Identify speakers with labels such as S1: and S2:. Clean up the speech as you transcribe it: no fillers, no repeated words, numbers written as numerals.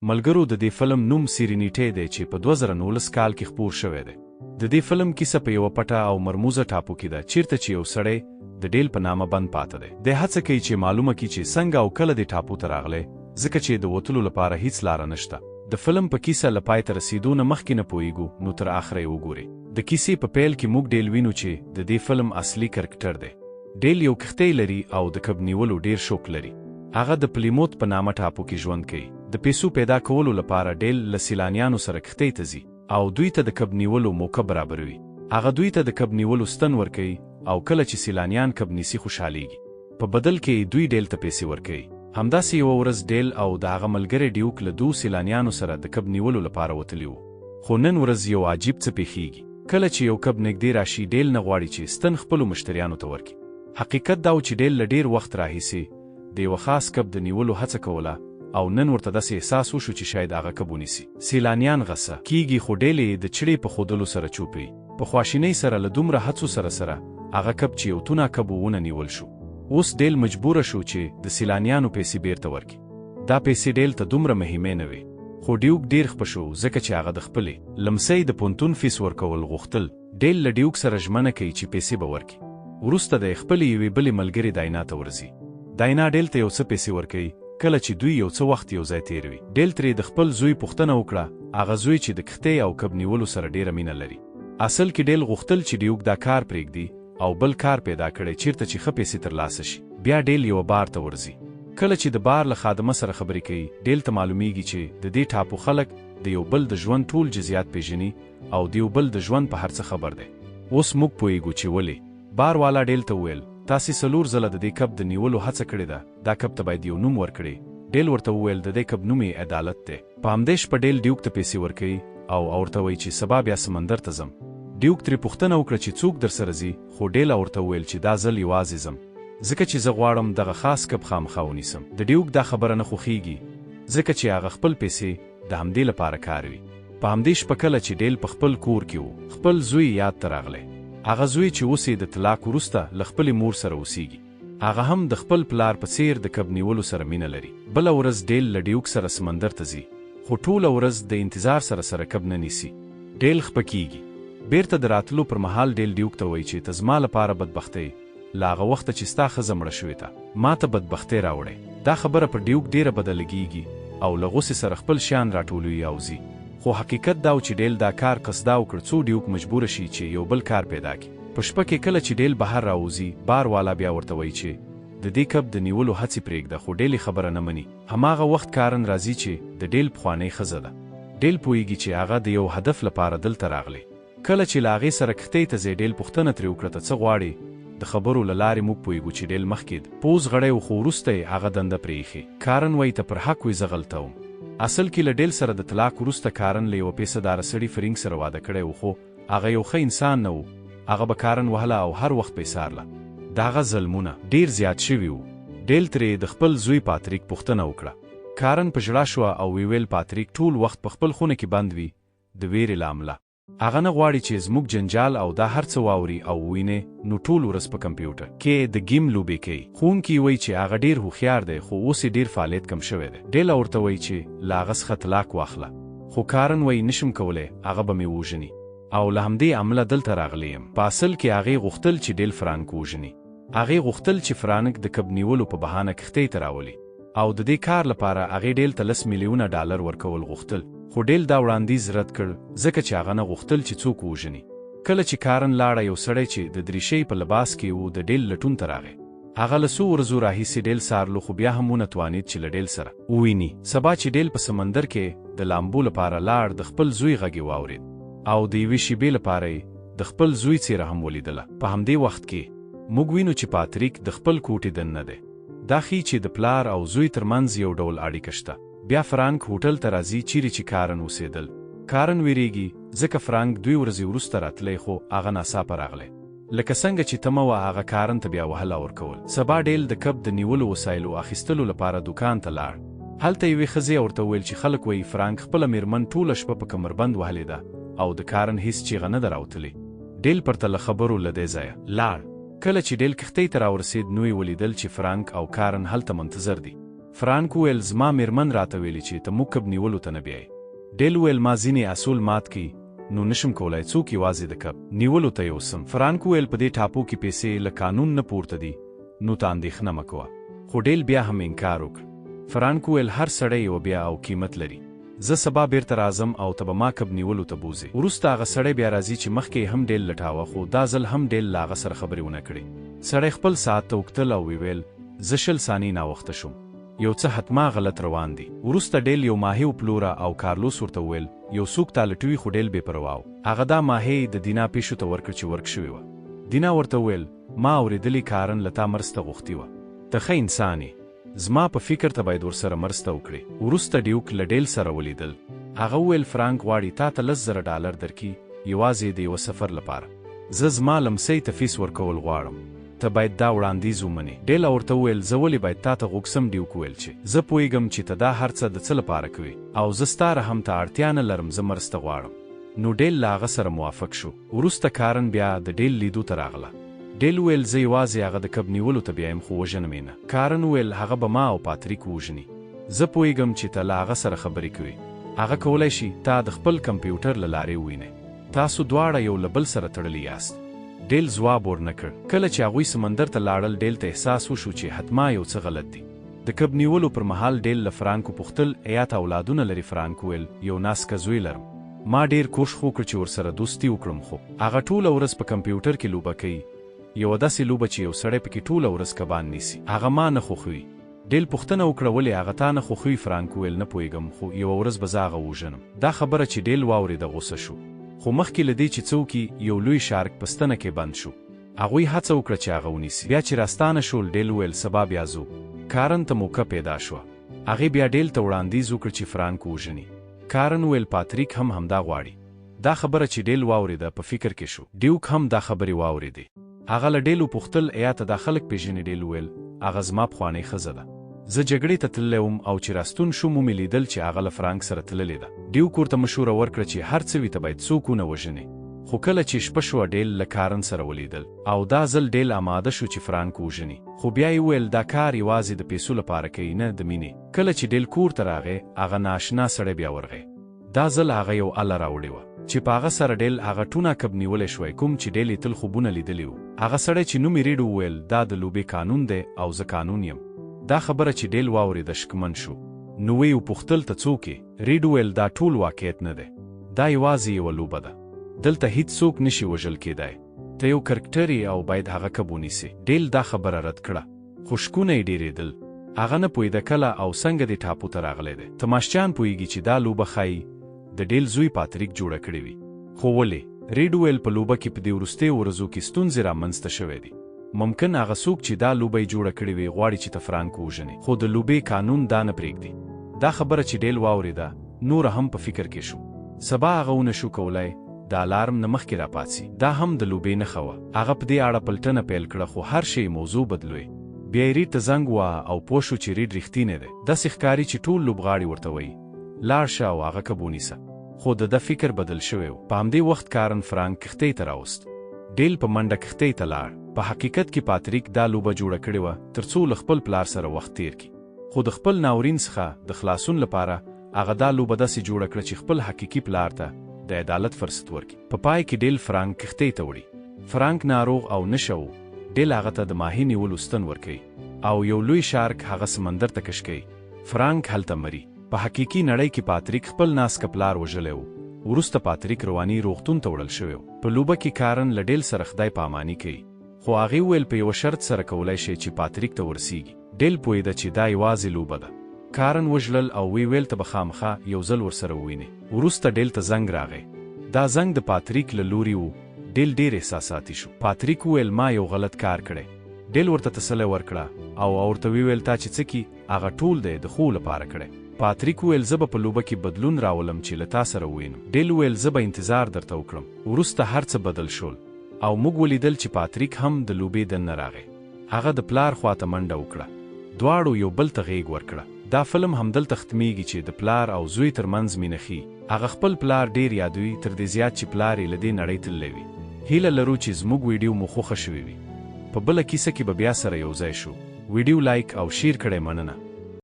S1: ملګرو د دې فلم نوم سیرینیټی دی چې په 2019 کال کې خپور شوی دی. د دې فلم کیسه په یوه پټه او مرموزه ټاپو کې ده چیرته چې یو سړی د ډیل په نامه بند پاته دی. دی هڅه کوي چې معلومه کړي چې څنګه او کله دې ټاپو ته راغلی ځکه چې د وتلو لپاره هیڅ لاره نشته. د فلم په کیسه له پای ته رسیدو نه مخکې نه پوهیږو نو تر اخره یې وګورئ. د کیسې په پیل کې موږ ډیل وینو چې د دې فلم اصلي کرکټر دی. ډیل یو کښتۍ لري او د کب نیولو ډیر شوق لري. هغه د پلیموت په نامه ټاپو کې ژوند کوي. د پیسو پیدا کولو لپاره ډیل له سیلانیانو سره کښتۍ ته ځي او دوی ته د کب نیولو موقع برابروي. هغه دوی ته د کب نیولو ستن ورکوي او کله چې سیلانیان کب نیسي خوشحالیږي. په بدل کې دوی ډیل ته پیسې ورکوي. همداسې یوه ورځ ډیل او د هغه ملګری ډیوک له دوو سیلانیانو سره د کب نیولو لپاره وتلي وو. خو نن ورځ یو عجیب څه پیښیږي. کله چې یو کب نږدې راشي ډیل نه غواړي چې ستن خپلو مشتریانو ته ورکړي. حقیقت دا و چې ډیل له ډیر وخت راهیسې د یوه خاص کب د نیولو هڅه کوله او نن ورته داسې احساس وشو چې شاید هغه کب ونیسي. سیلانیان غصه کیږي خو ډیل یې د چړې په ښودلو سره چوپوي. په خواشینۍ سره له دومره هڅو سره هغه کب چې یو تونه کب ونه نیول شو. اوس ډیل مجبوره شو چې د سیلانیانو پیسې بیرته ورکړي. دا پیسې ډیل ته دومره مهمې نه وې. خو ډیوک ډیر خپه شو ځکه چې هغه د خپلې لمسۍ د پونتون فیس ورکول غوښتل. ډیل له ډیوک سره ژمنه کوي چې پیسې به ورکړي. وروسته د خپلې یوې بلې ملګرې داینا ته ورځي. داینا ډیل ته یو څه پیسې ورکوي کله چې دوی یو څه وخت یو ځای تیروي. ډیل ترې د خپل زوی پوښتنه وکړه، هغه زوی چې د کښتۍ او کب نیولو سره ډیره مینه لري. اصل کې ډیل غوښتل چې ډیوک دا کار پرېږدي او بل کار پیدا کړي چیرته چې ښه پیسې ترلاسه شي. بیا ډیل یوه بار ته ورځي. کله چې د بار له خادمه سره خبرې کوي ډیل ته معلومیږي چې د دې ټاپو خلک د یو بل د ژوند ټول جزیات پیژني او د یو بل د ژوند په هر څه خبر دی. اوس موږ پوهیږو چې ولې. بار والا ډیل ته وویل تاسې 4 ځله د دې کب د نیولو هڅه کړې ده. دا کب ته باید یو نوم ورکړئ. ډیل ورته وویل د دې کب نوم یې عدالت دی. په همدې شپه ډیل ډیوک ته پیسې ورکوي او ورته وایي چې سبا بیا سمندر ته ځم. ډیوک ترې پوښتنه وکړه چې څوک درسره ځي خو ډیل ورته وویل چې دا ځل یوازې ځم ځکه چې زه غواړم دغه خاص کب خامخا ونیسم. د ډیوک دا خبره نه خوښیږي ځکه چې هغه خپل پیسې د همدې لپاره کاروي. په همدې شپه کله چې ډیل په خپل کور کې و خپل زوی یاد ته راغلی. هغه زوی چې اوس یې د طلاق وروسته له خپلې مور سره اوسیږي. هغه هم د خپل پلار په څیر د کب نیولو سره مینه لري. بله ورځ ډیل له ډیوک سره سمندر ته ځي خو ټوله ورځ د انتظار سره کب نه نیسي. ډیل خپه کیږي. بیرته د راتلو پر مهال ډیل ډیوک ته وایي چې ته زما لپاره بدبختۍ له هغه وخته چې ستا ښځه مړه شوې ته ما ته بدبختۍ راوړی. دا خبره پر ډیوک ډیره بده لګیږي او له غوسې سره خپل شیان راټولوي او ځي. خو حقیقت دا و چې ډیل دا کار قصدا وکړ څو ډیوک مجبوره شي چې یو بل کار پیدا کړي. په شپه کې کله چې ډیل بهر راوځي بار والا بیا ورته وایي چې د دې کب د نیولو هڅې پرېږده خو ډیل خبره نه مني. هماغه وخت کارن راځي چې د ډیل پخوانۍ ښځه ده. ډیل پوهیږي چې هغه د یو هدف لپاره دلته راغلی. کله چې له هغې سره کښتۍ ته ځې ډیل پوښتنه ترې وکړه ته څه غواړې. د خبرو له لارې موږ پوهیږو چې ډیل مخکې پوز غړی و خو وروسته یې هغه دنده پرېښې. کارن وایي ته پر حق وی زه غلطه وم. اصل کې له ډیل سره د طلاق وروسته کارن له یوه پیسهداره سړي فرینګ سره واده کړی و خو هغه یو ښه انسان نه و. هغه به کارن وهله او هر وخت پیسې ارله. د هغه ظلمونه ډیر زیات شوي وو. ډیل ترې د خپل زوی پاتریک پوښتنه وکړه. کارن په ژړا شوه او ویل پاتریک ټول وخت په خپل خونه کې بند وي د ویرې له امله. هغه نه غواړي چې زموږ جنجال او دا هر څه واوري او ووینې نو ټول ورځ په کمپیوټر کې د گیم لوبې کوي. ښوونکي وایي چې هغه ډیر هوښیار دی خو اوس یې ډیر فعالیت کم شوی دی. ډیل ورته وایي چې له هغه څخه طلاق واخله خو کارن وایي نشم کولی هغه به مې وژني او له همدې امله دلته راغلی یم. په اصل کې هغې غوښتل چې ډیل فرانک ووژني. هغې غوښتل چې فرانک د کب نیولو په بهانه کښتۍ ته راولي او د دې کار لپاره هغې ډیل ته 10 میلیونه ډالر ورکول غوښتل. خو ډیل دا وړاندیز رد کړ ځکه چې هغه نه غوښتل چې څوک ووژني. کله چې کارن لاړه یو سړی چې د دریشۍ په لباس کې و د ډیل لټون ته راغی. هغه له څو ورځو راهیسې ډیل سارلو خو بیا هم ونه توانید چې له ډیل سره وویني. سبا چې ډیل په سمندر کې د لامبو لپاره لاړ د خپل زوی غږ یې واورېد او د یوې شیبې لپاره یې د خپل زوی څیره هم ولیدله. په همدې وخت کې موږ وینو چې پاتریک د خپل کوټې دننه دی. دا ښیي چې د پلار او زوی ترمنځ یو ډول اړیکه شته. بیا فرانک هوټل ته راځي چیرې چې کارن اوسېدل. کارن ویریږي ځکه فرانک 2 ورځې وروسته راتلی خو هغه ناڅاپه راغلی. لکه څنګه چې تمه وه هغه کارن ته بیا وهله ورکول. سبا ډیل د کب د نیولو وسایلو اخیستلو لپاره دوکان ته لاړ. هلته یوې ښځې ورته وویل چې خلک وایي فرانک خپله میرمن ټوله شپه په کمربند وهلې ده او د کارن هیڅ چیغه نه ده راوتلې. ډیل پرته له خبرو له دې ځایه لاړ. کله چې ډیل کښتۍ ته راورسېد نو یې ولیدل چې فرانک او کارن هلته منتظر دي. فرانک وویل زما میرمن راته ویلي چې ته موږ کب نیولو ته نه بیایې. ډیل وویل ما ځینې اصول مات کړي نو نشم کولای څوک یوازې د کب نیولو ته یوسم. فرانک وویل په دې ټاپو کې پیسې له قانون نه پورته دي نو ته اندېښنه مه کوه. خو ډیل بیا هم انکار وکړ. فرانک وویل هر سړی یو بیا او قیمت لري. زه سبا بیرته راځم او ته به ما کب نیولو ته بوزې. وروسته هغه سړی بیا راځي چې مخکې هم ډیل لټاوه خو دا ځل هم ډیل له هغه سره خبرې ونه کړې. سړی خپل ساعت ته وکتل او ویل زه 20 ثانیې ناوخته شوم. یو څه حتما غلط روان دي. وروسته ډیل یو ماهی وپلوره او کارلوس ورته وویل یو څوک تا لټوي خو ډیل بې پروا و. هغه دا ماهی د دینا پیشو ته ورکړ چې ورک شوې وه. دینا ورته وویل ما اورېدلي کارن له تا مرسته غوښتې وه. ته ښه انسان یې. زما په فکر ته باید ورسره مرسته وکړې. وروسته ډیوک له ډیل سره ولیدل. هغه وویل فرانک غواړي تا ته $10,000 درکړي یوازې د یوه سفر لپاره. زه زما لمسۍ ته فیس ورکول غواړم. ته باید دا وړاندیز ومنې. ډیل ورته وویل زه ولې باید تا ته غوږ سم. ډیوک وویل چې زه پوهیږم چې ته دا هر څه د څه لپاره کوې او زه ستا رحم ته اړتیا نه لرم. زه مرسته غواړم. نو ډیل له هغه سره موافق شو. وروسته کارن بیا د ډیل لیدو ته راغله. ډیل وویل زه یوازې هغه د کب نیولو ته بیایم خو وژنم یې نه. کارن وویل هغه به ما او پاتریک ووژني. زه پوهیږم چې ته له هغه سره خبرې کوې. هغه کولی شي تا د خپل کمپیوټر له لارې ووینې. تاسو دواړه یو له بل سره تړلي یاست. ډیل ځواب ورنکړ. کله چې هغوی سمندر ته لاړل ډیل ته احساس وشو چې حتما یو څه غلط دي. د کب نیولو پر مهال ډیل له فرانک وپوښتل ایا ته اولادونه لري؟ فرانک وویل یو ناسکه زوی لرم. ما ډیر کوښښ وکړ چې ورسره دوستي وکړم خو هغه ټوله ورځ په کمپیوټر کې لوبه کوي. یوه داسې لوبه چې یو سړی پکې ټوله ورځ کبان نیسي. هغه ما نه خوښوي. ډیل پوښتنه وکړه ولې هغه تا نه خوښوي؟ فرانک وویل نه پوهیږم خو یوه ورځ به زه هغه ووژنم. دا خبره چې ډیل واورېده غوسه شو. خو مخکې له دې چې څه وکړي یو لوی شارک په ستنه کې بند شو. هغوی هڅه وکړه چې هغه ونیسي. بیا چې راستانه شول ډیل وویل سبا بیا ځو. کارن ته موقع پیدا شوه. هغې بیا ډیل ته وړاندیز وکړ چې فرانک ووژني. کارن وویل پاتریک هم همدا غواړي. دا خبره چې ډیل واورېده په فکر کې شو. ډیوک هم دا خبرې واورېدې. هغه له ډیل وپوښتل ایا ته دا خلک پیژنې؟ ډیل وویل هغه زما پخوانۍ ښځه ده. زه جګړې ته تللی وم او چې راستون شوم ومې لیدل چې هغه له فرانک سره تللې ده. ډیوک ورته مشوره ورکړه چې هر څه وي ته باید څوک ونه وژنې. خو کله چې شپه شوه ډیل له کارن سره ولیدل او دا ځل ډیل آماده شو چې فرانک وژني. خو بیا یې وویل دا کار یوازې د پیسو لپاره کوي نه د مینې. کله چې ډیل کور ته راغی هغه نااشنا سړی بیا ورغی. دا ځل هغه یو اله راوړې وه چې په هغه سره ډیل هغه ټونه کب نیولی شوی کوم چې ډیل یې تل خوبونه لیدلي وو. هغه سړی چې نوم یې ریډ وویل دا د لوبې قانون دی او زه قانون یم. دا خبره چې ډیل واورېده شکمن شو. نو ویې وپوښتل ته څوک یې؟ ریډ وویل دا ټول واقعیت نه دی. دا یوازې یوه لوبه ده. دلته هیڅ څوک نشي وژل کیدای. ته یو کرکټر یې او باید هغه کب ونیسې. ډیل دا خبره رد کړه. خو شکونه یې ډېرېدل. هغه نه پوهېده کله او څنګه دې ټاپو ته راغلی دی. تماشچیان پوهېږي چې دا لوبه ښایي د ډیل زوی پاتریک جوړه کړې وي. خو ولې؟ ریډ وویل په لوبه کې په دې وروستیو ورځو کې ستونزې رامنځته شوې دي. ممکن هغه څوک چې دا لوبه یې جوړه کړې وي غواړي چې ته فرانک ووژنې خو د لوبې قانون دا نه پرېږدي. دا خبره چې ډیل واورېده نوره هم په فکر کې شو. سبا هغه ونه شو کولی د الارم نه مخکې راپاڅي. دا هم د لوبې نښه وه. هغه په دې اړه پلټنه پیل کړه خو هر شی موضوع بدلوي. بیا یې ریډ ته زنګ وواهه او پوه شو چې ریډ رښتینی دی. داسې ښکاري چې ټول لوبغاړي ورته وایي لاړ شه او هغه کب ونیسه. خو د ده فکر بدل شوی و. په همدې وخت کارن فرانک کښتۍ ته راوست. ډیل په منډه کښتۍ ته لاړ. په حقیقت کې پاتریک دا لوبه جوړه کړې وه تر څو له خپل پلار سره وخت تیر کړي. خو د خپل ناورین څخه د خلاصون لپاره هغه دا لوبه داسې جوړه کړه چې خپل حقیقي پلار ته د عدالت فرصت ورکړي. په پای کې ډیل فرانک کښتۍ ته وړي. فرانک ناروغ او نشه و. ډیل هغه ته د ماهي نیولو ستن ورکوي او یو لوی شارک هغه سمندر ته کش کوي. فرانک هلته مري. په حقیقي نړۍ کې پاتریک خپل ناسکه پلار وژلی و. وروسته پاتریک رواني روغتون ته وړل شوی و. په لوبه کې کارن له ډیل سره خدای پاماني کوي. خو هغې وویل په یوه شرط سره کولی شي چې پاتریک ته ورسیږي. ډیل پوهېده چې دا یوازې لوبه ده. کارن وژلل او ویل ته به خامخا یو ځل ورسره وویني. وروسته ډیل ته زنګ راغی. دا زنګ د پاتریک له لوري و. ډیل ډیر احساساتي شو. پاتریک وویل ما یو غلط کار کړی. ډیل ورته تسلی ورکړه او ورته ویل تا چې څه کي هغه ټول دی د ښو لپاره کړی. پاتریک وویل زه به په لوبه کې بدلون راولم چې له تا سره ووینم. ډیل وویل زه به انتظار درته وکړم. وروسته هر څه بدل شول او موږ ولیدل چې پاتریک هم د لوبې دننه راغی. هغه د پلار خواته منډه وکړه. دواړو یو بل ته غېږ ورکړه. دا فلم همدلته ختمیږي چې د پلار او زوی ترمنځ مینه ښیي. هغه خپل پلار ډیر یادوي تر دې زیات چې پلار یې له دې نړۍ تللی وي. هیله لرو چې زموږ ویډیو مو خوښه شوې وي. په بله کیسه کې به بیا سره یو ځای شو. ویډیو لایک او شیر کړئ. مننه.